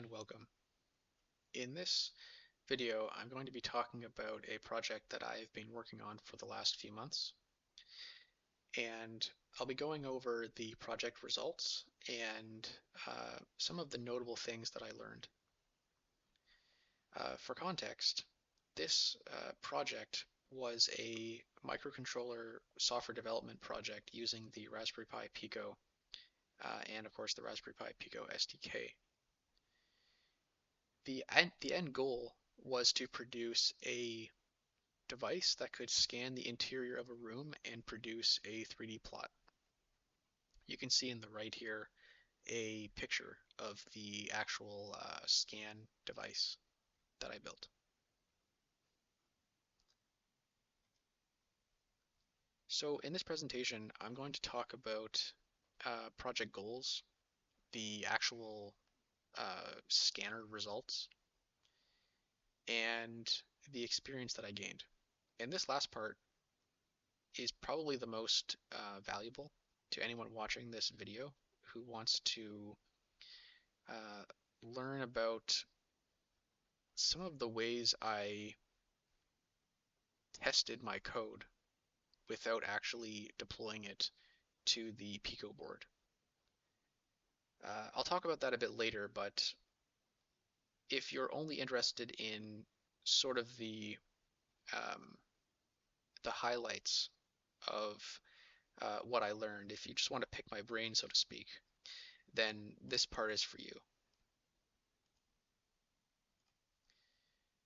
and welcome. In this video, I'm going to be talking about a project that I've been working on for the last few months, and I'll be going over the project results and some of the notable things that I learned. For context, this project was a microcontroller software development project using the Raspberry Pi Pico and of course the Raspberry Pi Pico SDK. The end goal was to produce a device that could scan the interior of a room and produce a 3D plot. You can see in the right here a picture of the actual scan device that I built. So in this presentation, I'm going to talk about project goals, the actual scanner results, and the experience that I gained. And this last part is probably the most valuable to anyone watching this video who wants to uh, learn about some of the ways I tested my code without actually deploying it to the Pico board. I'll talk about that a bit later, but if you're only interested in sort of um, the highlights of what I learned, if you just want to pick my brain, so to speak, then this part is for you.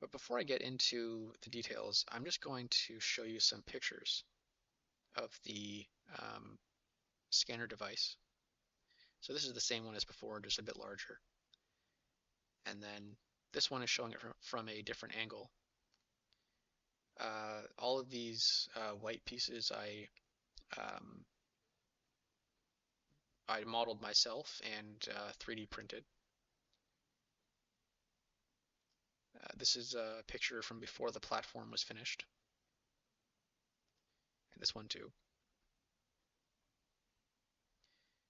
But before I get into the details, I'm just going to show you some pictures of the scanner device. So this is the same one as before, just a bit larger. And then this one is showing it from a different angle. All of these white pieces I modeled myself and 3D printed. This is a picture from before the platform was finished. And this one too.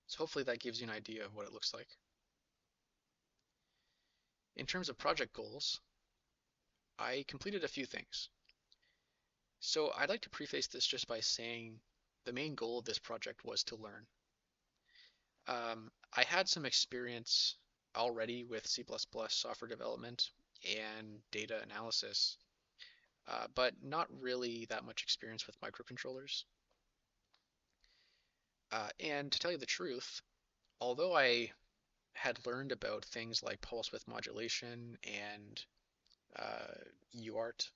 So hopefully that gives you an idea of what it looks like. In terms of project goals, I completed a few things. So I'd like to preface this just by saying the main goal of this project was to learn. I had some experience already with C++ software development and data analysis, but not really that much experience with microcontrollers. And to tell you the truth, although I had learned about things like pulse width modulation and UART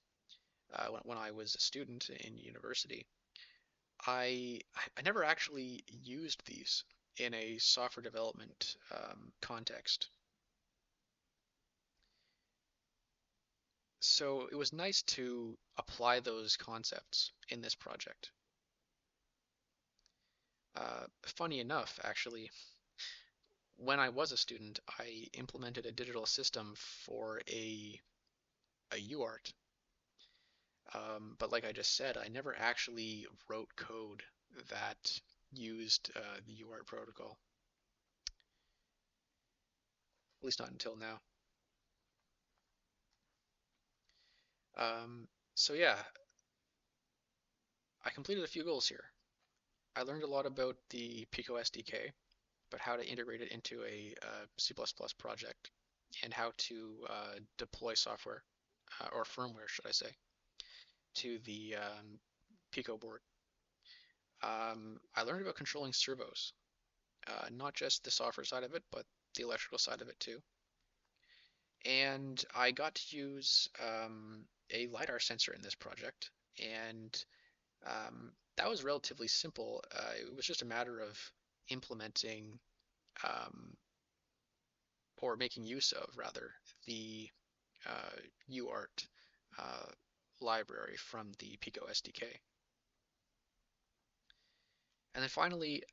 when I was a student in university, I never actually used these in a software development context. So it was nice to apply those concepts in this project. Funny enough, actually, when I was a student, I implemented a digital system for a UART. But like I just said, I never actually wrote code that used the UART protocol, at least not until now. So yeah, I completed a few goals here. I learned a lot about the Pico SDK, but how to integrate it into a C++ project and how to deploy software, or firmware, should I say, to the Pico board. I learned about controlling servos, not just the software side of it, but the electrical side of it too. And I got to use a LIDAR sensor in this project, and that was relatively simple. It was just a matter of implementing or making use of, rather, the UART library from the Pico SDK. And then finally,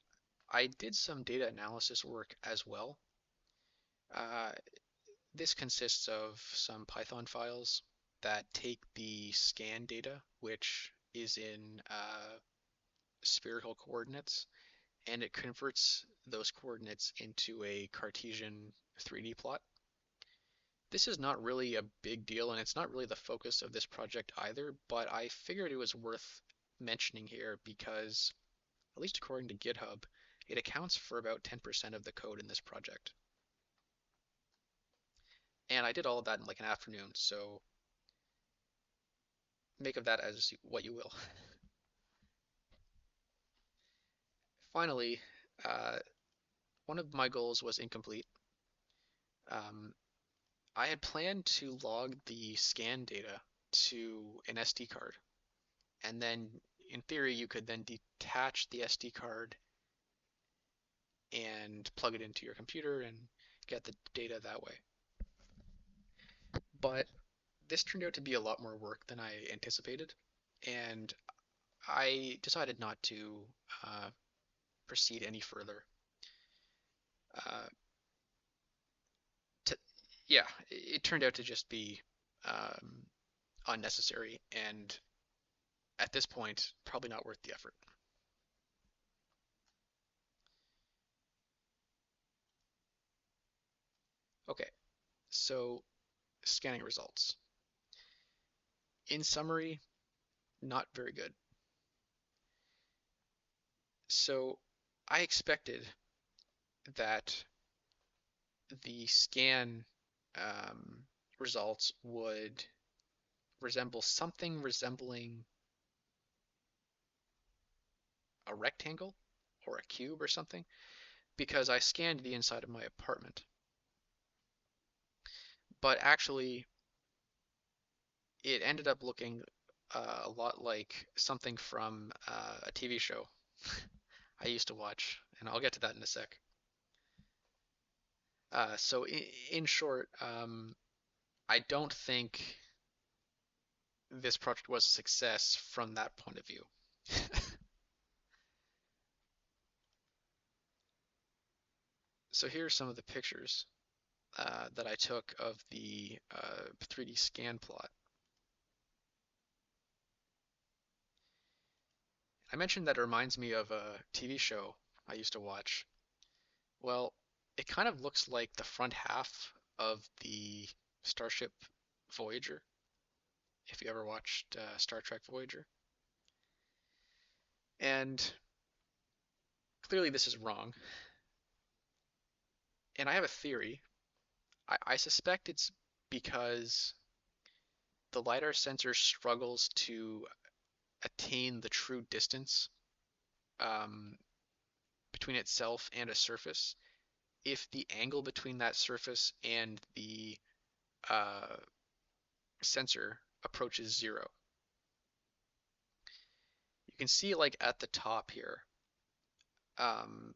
I did some data analysis work as well. Uh, this consists of some Python files that take the scan data, which is in spherical coordinates, and it converts those coordinates into a Cartesian 3D plot. This is not really a big deal, and it's not really the focus of this project either, but I figured it was worth mentioning here because, at least according to GitHub, it accounts for about 10% of the code in this project. And I did all of that in like an afternoon, so make of that as what you will. Finally, uh, one of my goals was incomplete. Um, I had planned to log the scan data to an SD card, and then in theory you could then detach the SD card and plug it into your computer and get the data that way. But this turned out to be a lot more work than I anticipated, and I decided not to proceed any further. Uh, to, yeah, it turned out to just be um, unnecessary and at this point probably not worth the effort. Okay, so scanning results. In summary, not very good. So I expected that the scan um, results would resemble something resembling a rectangle or a cube or something because I scanned the inside of my apartment. But actually, it ended up looking a lot like something from a TV show I used to watch, and I'll get to that in a sec. So in short, I don't think this project was a success from that point of view. So here are some of the pictures that I took of the 3D scan plot. I mentioned that it reminds me of a TV show I used to watch. Well, it kind of looks like the front half of the Starship Voyager, if you ever watched Star Trek Voyager. And clearly this is wrong. And I have a theory. I suspect it's because the LIDAR sensor struggles to attain the true distance um, between itself and a surface if the angle between that surface and the uh, sensor approaches zero. You can see like at the top here, um,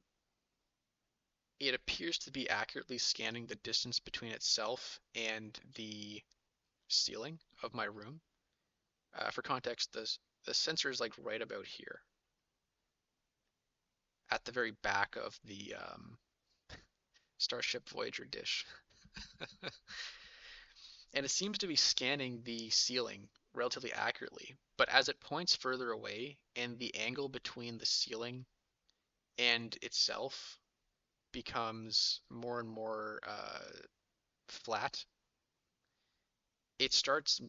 it appears to be accurately scanning the distance between itself and the ceiling of my room. For context, the sensor is like right about here at the very back of the Starship Voyager dish. And it seems to be scanning the ceiling relatively accurately, but as it points further away and the angle between the ceiling and itself becomes more and more flat, it starts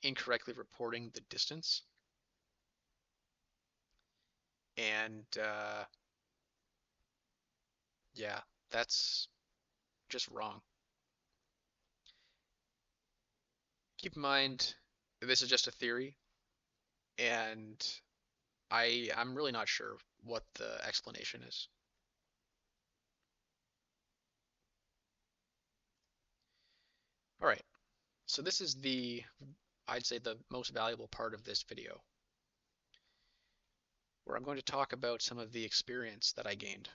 incorrectly reporting the distance, and yeah, that's just wrong. Keep in mind, this is just a theory, and I'm really not sure what the explanation is. All right, so this is I'd say the most valuable part of this video, where I'm going to talk about some of the experience that I gained.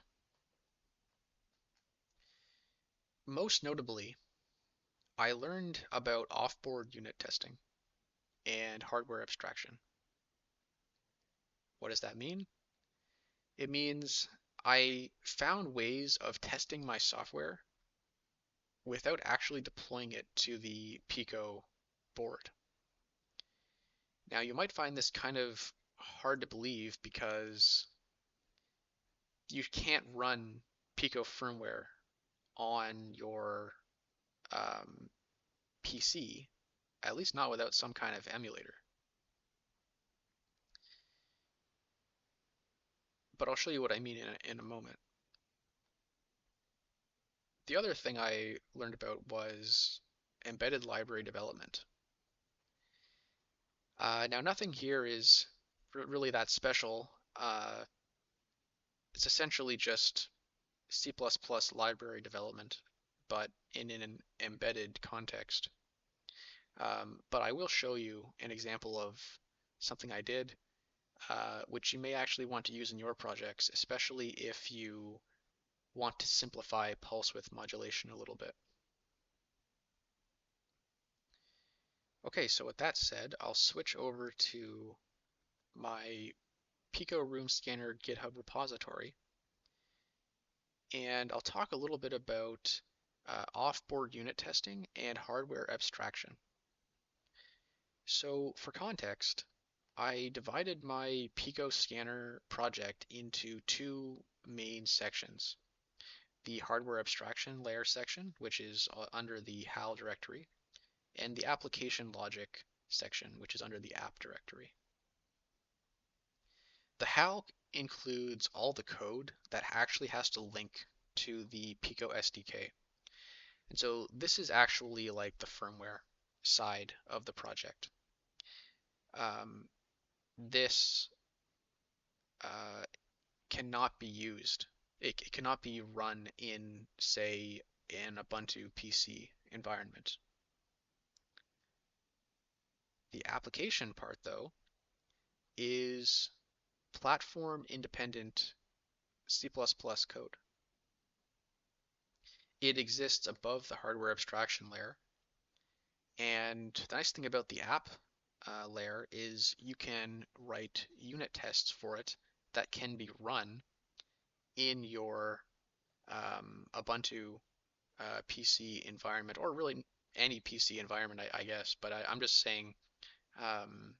Most notably, I learned about off-board unit testing and hardware abstraction. What does that mean? It means I found ways of testing my software without actually deploying it to the Pico board. Now, you might find this kind of hard to believe because you can't run Pico firmware on your um, PC, at least not without some kind of emulator. But I'll show you what I mean in a moment. The other thing I learned about was embedded library development. Now, nothing here is really that special. It's essentially just C++ library development, but in an embedded context. But I will show you an example of something I did, which you may actually want to use in your projects, especially if you want to simplify pulse width modulation a little bit. Okay, so with that said, I'll switch over to my Pico Room Scanner GitHub repository, and I'll talk a little bit about off-board unit testing and hardware abstraction. So for context, I divided my Pico Scanner project into two main sections. The hardware abstraction layer section, which is under the HAL directory, and the application logic section, which is under the app directory. The HAL includes all the code that actually has to link to the Pico SDK. And so this is actually like the firmware side of the project. This cannot be used. It cannot be run in, say, an Ubuntu PC environment. The application part, though, is platform independent C++ code. It exists above the hardware abstraction layer. And the nice thing about the app layer is you can write unit tests for it that can be run in your Ubuntu PC environment, or really any PC environment, I guess. But I'm just saying, I'm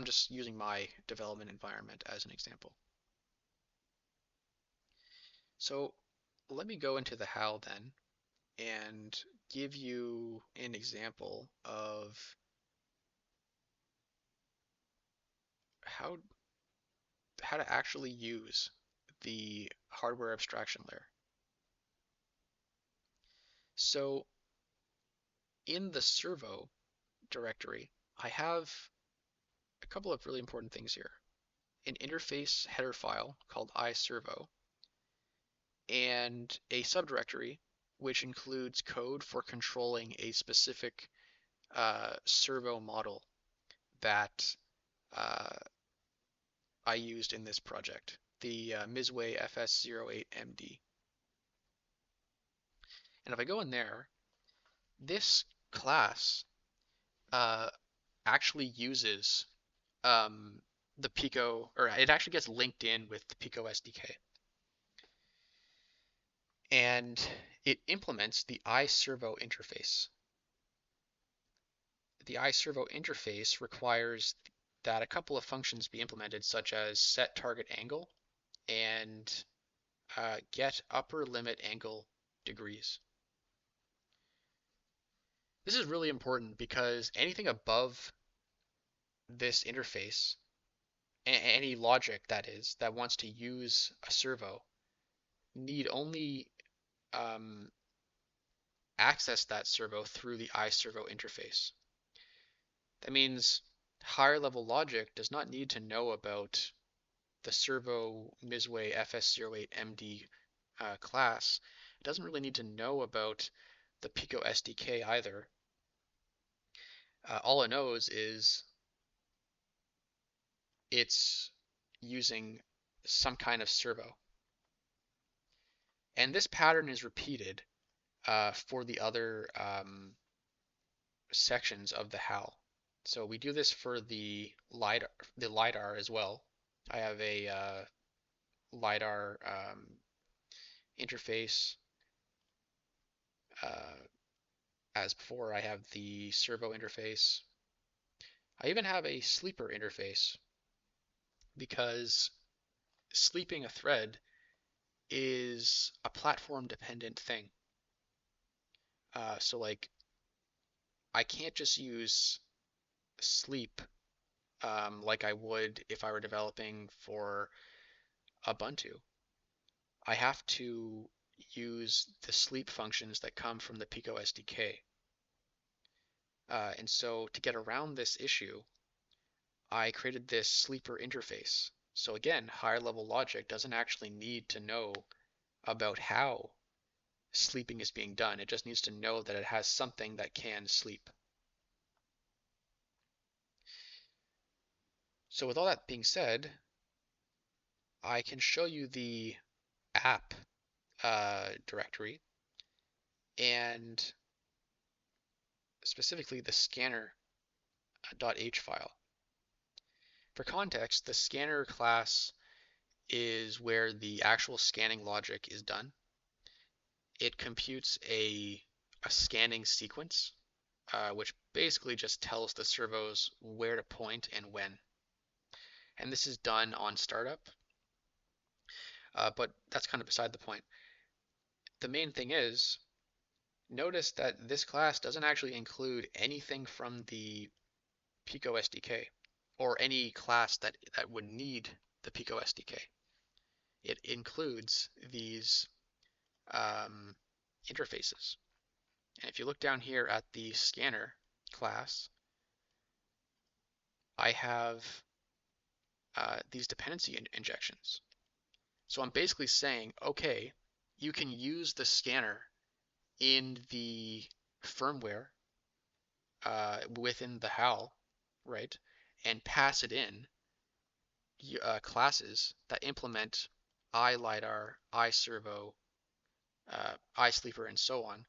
just using my development environment as an example. So let me go into the HAL then and give you an example of how to actually use the hardware abstraction layer. So in the servo directory, I have a couple of really important things here. An interface header file called iServo, and a subdirectory which includes code for controlling a specific servo model that I used in this project, the Misway FS08MD. And if I go in there, this class actually uses the Pico, or it actually gets linked in with the Pico SDK. And it implements the iServo interface. The iServo interface requires that a couple of functions be implemented, such as set target angle and get upper limit angle degrees. This is really important because anything above this interface, any logic that is, that wants to use a servo, need only access that servo through the iServo interface. That means higher level logic does not need to know about the servo Misway FS08MD class. It doesn't really need to know about the Pico SDK either. All it knows is it's using some kind of servo. And this pattern is repeated for the other sections of the HAL. So we do this for the LIDAR as well. I have a LIDAR interface. As before, I have the servo interface. I even have a sleeper interface because sleeping a thread is a platform dependent thing. So like I can't just use sleep like I would if I were developing for Ubuntu. I have to use the sleep functions that come from the Pico SDK. And so to get around this issue, I created this sleeper interface. So again, higher level logic doesn't actually need to know about how sleeping is being done. It just needs to know that it has something that can sleep. So with all that being said, I can show you the app directory and specifically the scanner.h file. For context, the scanner class is where the actual scanning logic is done. It computes a scanning sequence, which basically just tells the servos where to point and when. And this is done on startup, but that's kind of beside the point. The main thing is, notice that this class doesn't actually include anything from the Pico SDK or any class that would need the Pico SDK. It includes these interfaces. And if you look down here at the scanner class, I have these dependency injections. So I'm basically saying, okay, you can use the scanner in the firmware within the HAL, right, and pass it in classes that implement iLiDAR, iServo, iSleeper, and so on.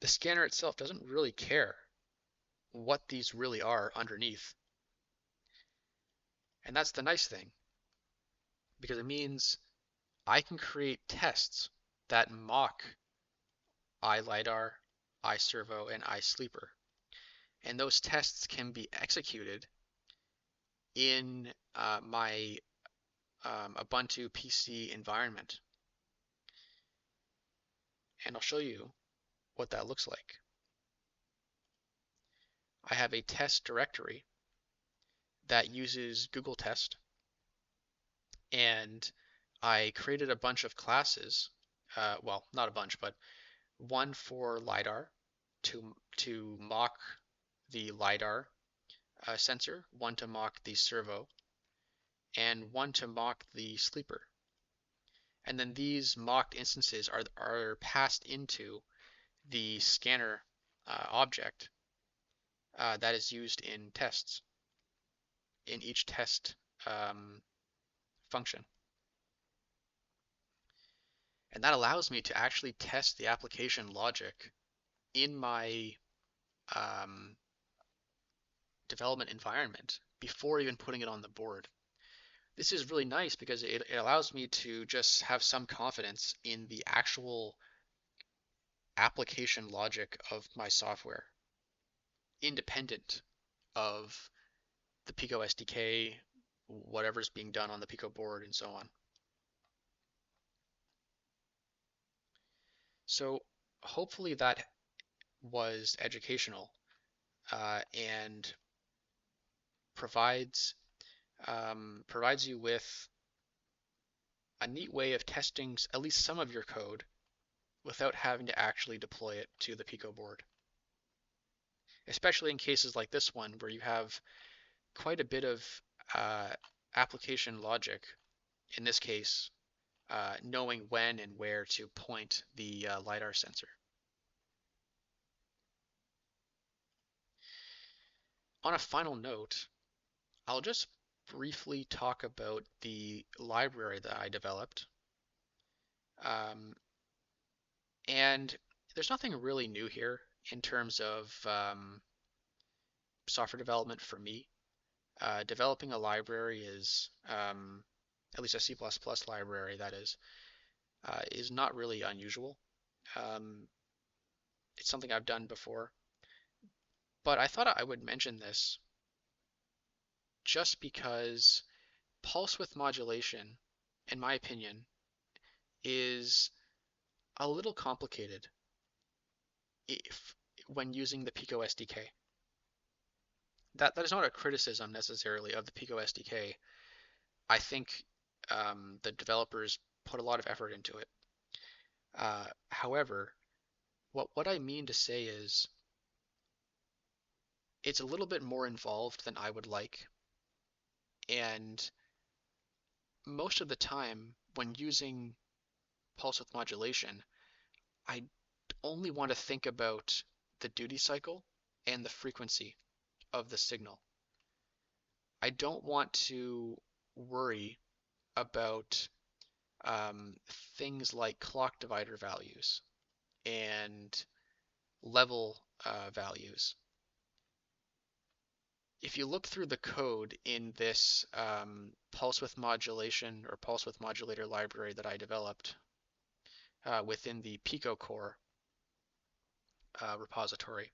The scanner itself doesn't really care what these really are underneath. And that's the nice thing, because it means I can create tests that mock iLiDAR, iServo, and iSleeper. And those tests can be executed in my Ubuntu PC environment. And I'll show you what that looks like. I have a test directory that uses Google Test, and I created a bunch of classes, well, not a bunch, but one for LIDAR to mock the LIDAR sensor, one to mock the servo, and one to mock the sleeper. And then these mocked instances are passed into the scanner object that is used in tests, in each test function. And that allows me to actually test the application logic in my um, development environment before even putting it on the board. This is really nice because it allows me to just have some confidence in the actual application logic of my software, independent of the Pico SDK, whatever's being done on the Pico board, and so on. So hopefully that was educational and provides you with a neat way of testing at least some of your code without having to actually deploy it to the Pico board. Especially in cases like this one where you have quite a bit of uh, application logic, in this case, knowing when and where to point the LiDAR sensor. On a final note, I'll just briefly talk about the library that I developed. Um, and there's nothing really new here in terms of software development for me. Developing a library is, at least a C++ library that is not really unusual. Um, it's something I've done before. But I thought I would mention this just because pulse width modulation, in my opinion, is a little complicated. If when using the Pico SDK. That is not a criticism necessarily of the Pico SDK. I think the developers put a lot of effort into it. However, what I mean to say is it's a little bit more involved than I would like, and most of the time when using pulse width modulation, I only want to think about the duty cycle and the frequency of the signal. I don't want to worry about things like clock divider values and level values. If you look through the code in this pulse width modulation or pulse width modulator library that I developed within the Pico core repository,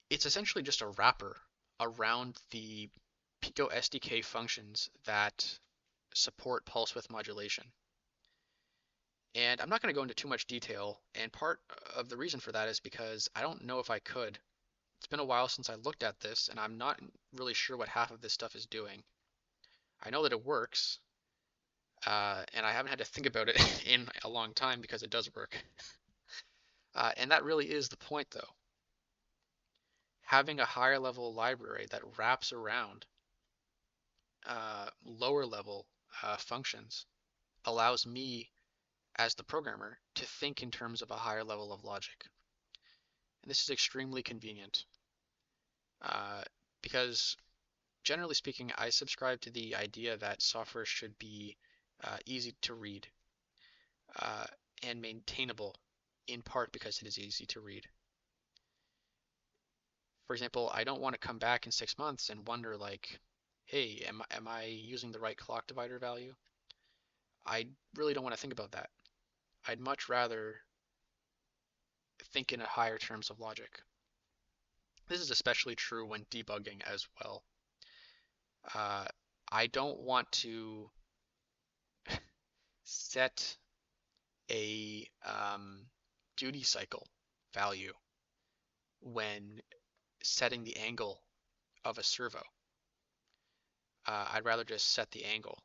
it's essentially just a wrapper around the Pico SDK functions that support pulse width modulation. And I'm not going to go into too much detail, and part of the reason for that is because I don't know if I could. It's been a while since I looked at this, and I'm not really sure what half of this stuff is doing. I know that it works, and I haven't had to think about it in a long time because it does work. And that really is the point, though. Having a higher level library that wraps around lower level functions allows me, as the programmer, to think in terms of a higher level of logic. And this is extremely convenient because, generally speaking, I subscribe to the idea that software should be easy to read uh, and maintainable, in part because it is easy to read. For example, I don't want to come back in 6 months and wonder like, hey, am I using the right clock divider value? I really don't want to think about that. I'd much rather think in a higher terms of logic. This is especially true when debugging as well. Uh, I don't want to set a duty cycle value when setting the angle of a servo. I'd rather just set the angle,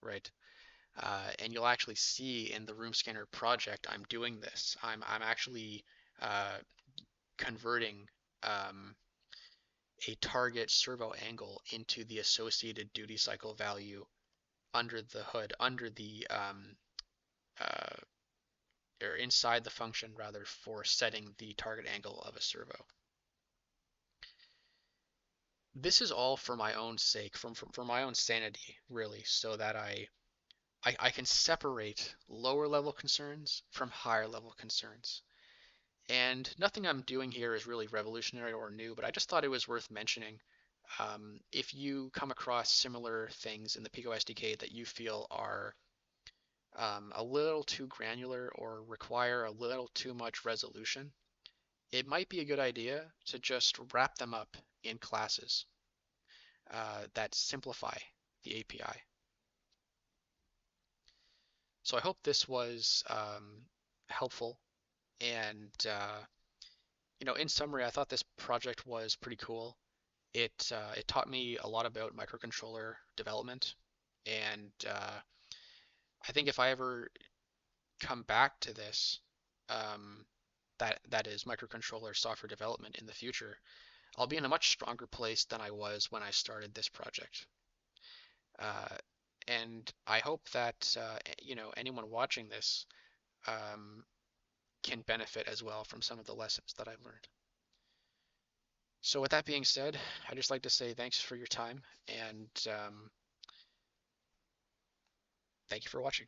right? And you'll actually see in the Room Scanner project, I'm doing this. I'm actually converting a target servo angle into the associated duty cycle value under the hood, under the uh, or inside the function rather, for setting the target angle of a servo. This is all for my own sake, for my own sanity, really, so that I can separate lower level concerns from higher level concerns. And nothing I'm doing here is really revolutionary or new, but I just thought it was worth mentioning. If you come across similar things in the Pico SDK that you feel are a little too granular or require a little too much resolution, it might be a good idea to just wrap them up in classes that simplify the API. So I hope this was helpful. And in summary, I thought this project was pretty cool. It taught me a lot about microcontroller development, and I think if I ever come back to this, um, that is microcontroller software development in the future, I'll be in a much stronger place than I was when I started this project. Uh, and I hope that anyone watching this um, can benefit as well from some of the lessons that I've learned. So with that being said, I'd just like to say thanks for your time, and thank you for watching.